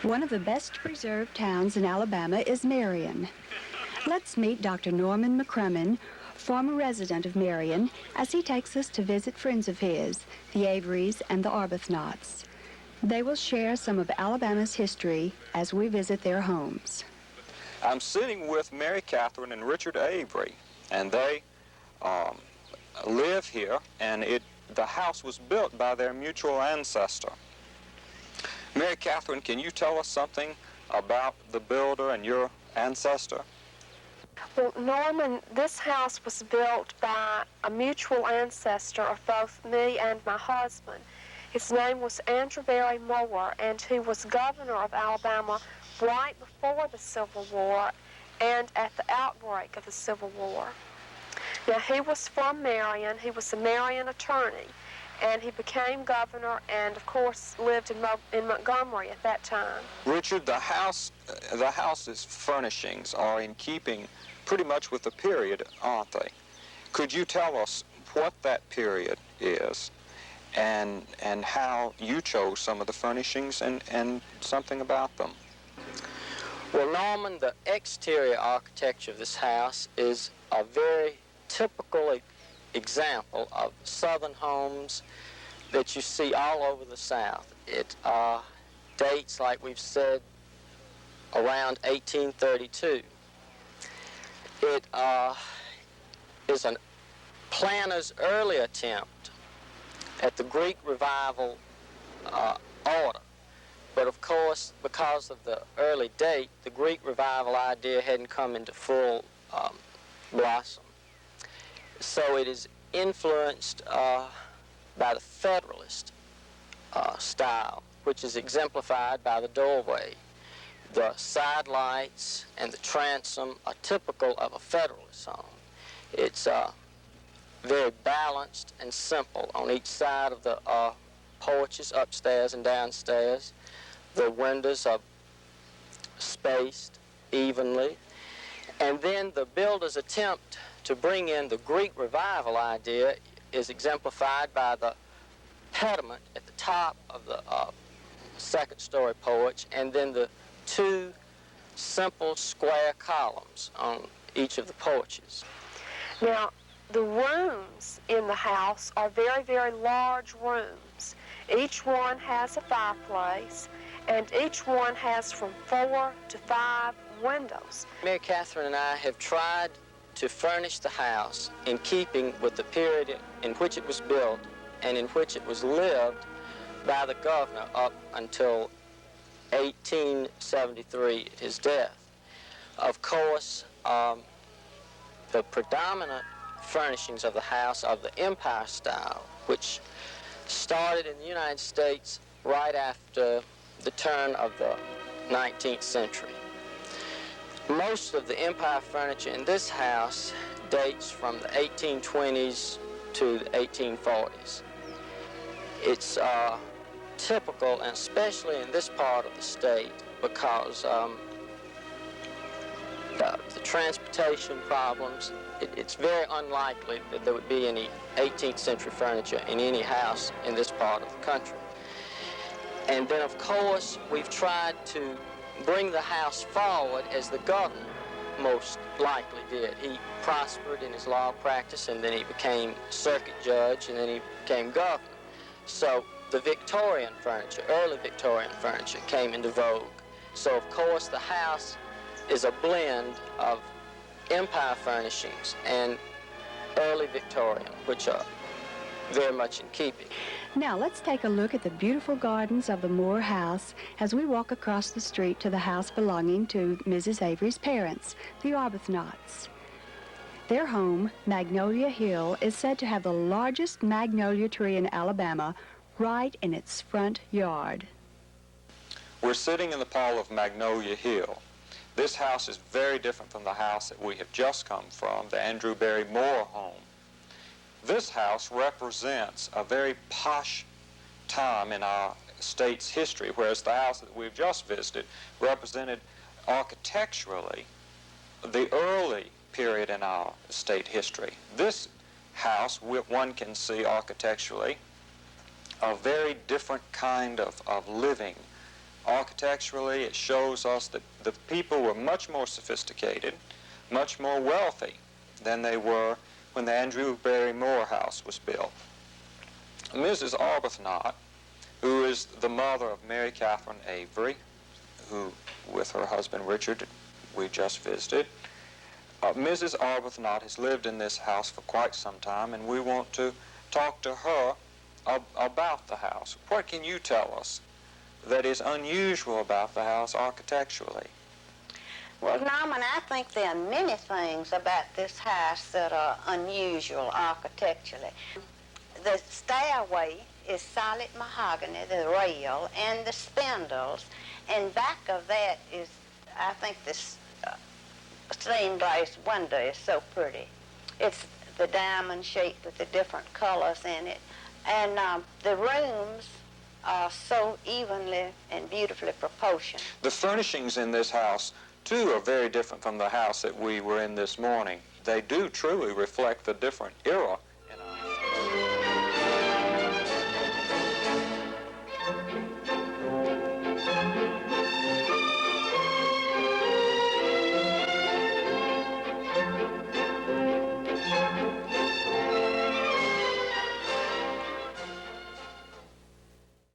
One of the best preserved towns in Alabama is Marion. Let's meet Dr. Norman McCrummen, former resident of Marion, as he takes us to visit friends of his, the Averys and the Arbuthnot's. They will share some of Alabama's history as we visit their homes. I'm sitting with Mary Katherine and Richard Avery, and they live here, and the house was built by their mutual ancestor. Mary Katherine, can you tell us something about the builder and your ancestor? Well, Norman, this house was built by a mutual ancestor of both me and my husband. His name was Avery Moore, and he was governor of Alabama right before the Civil War and at the outbreak of the Civil War. Now, he was from Marion. He was a Marion attorney, and he became governor and, of course, lived in Montgomery at that time. Richard, the house's furnishings are in keeping pretty much with the period, aren't they? Could you tell us what that period is and how you chose some of the furnishings and something about them? Well, Norman, the exterior architecture of this house is a very typical example of Southern homes that you see all over the South. It dates, like we've said, around 1832. It is a planner's early attempt at the Greek Revival order. But of course, because of the early date, the Greek Revival idea hadn't come into full blossom. So it is influenced by the Federalist style, which is exemplified by the doorway. The side lights and the transom are typical of a Federalist home. It's very balanced and simple on each side of the porches, upstairs and downstairs. The windows are spaced evenly. And then the builder's attempt to bring in the Greek Revival idea is exemplified by the pediment at the top of the second-story porch, and then the two simple square columns on each of the porches. Now, the rooms in the house are very, very large rooms. Each one has a fireplace, and each one has from 4 to 5 windows. Mary Katherine and I have tried to furnish the house in keeping with the period in which it was built and in which it was lived by the governor up until 1873, at his death. Of course, the predominant furnishings of the house are the Empire style, which started in the United States right after the turn of the 19th century. Most of the Empire furniture in this house dates from the 1820s to the 1840s. It's typical, and especially in this part of the state, because the transportation problems, it's very unlikely that there would be any 18th century furniture in any house in this part of the country. And then, of course, we've tried to bring the house forward as the governor most likely did. He prospered in his law practice, and then he became circuit judge, and then he became governor. So the Victorian furniture, early Victorian furniture, came into vogue. So, of course, the house is a blend of Empire furnishings and early Victorian, which are very much in keeping. Now let's take a look at the beautiful gardens of the Moore house as we walk across the street to the house belonging to Mrs. Avery's parents, the Arbuthnot's. Their home, Magnolia Hill, is said to have the largest magnolia tree in Alabama right in its front yard. We're sitting in the parlor of Magnolia Hill. This house is very different from the house that we have just come from, the Andrew Barry Moore home. This house represents a very posh time in our state's history, whereas the house that we've just visited represented architecturally the early period in our state history. This house, one can see architecturally a very different kind of living Architecturally, it shows us that the people were much more sophisticated, much more wealthy than they were when the Andrew Barrymore house was built. Mrs. Arbuthnot, who is the mother of Mary Katherine Avery, who, with her husband Richard, we just visited, Mrs. Arbuthnot has lived in this house for quite some time, and we want to talk to her about the house. What can you tell us that is unusual about the house architecturally? Well, Norman, I think there are many things about this house that are unusual architecturally. The stairway is solid mahogany, the rail, and the spindles, and back of that is, I think, this stained glass window is so pretty. It's the diamond shaped with the different colors in it, and the rooms are so evenly and beautifully proportioned. The furnishings in this house, too, are very different from the house that we were in this morning. They do truly reflect the different era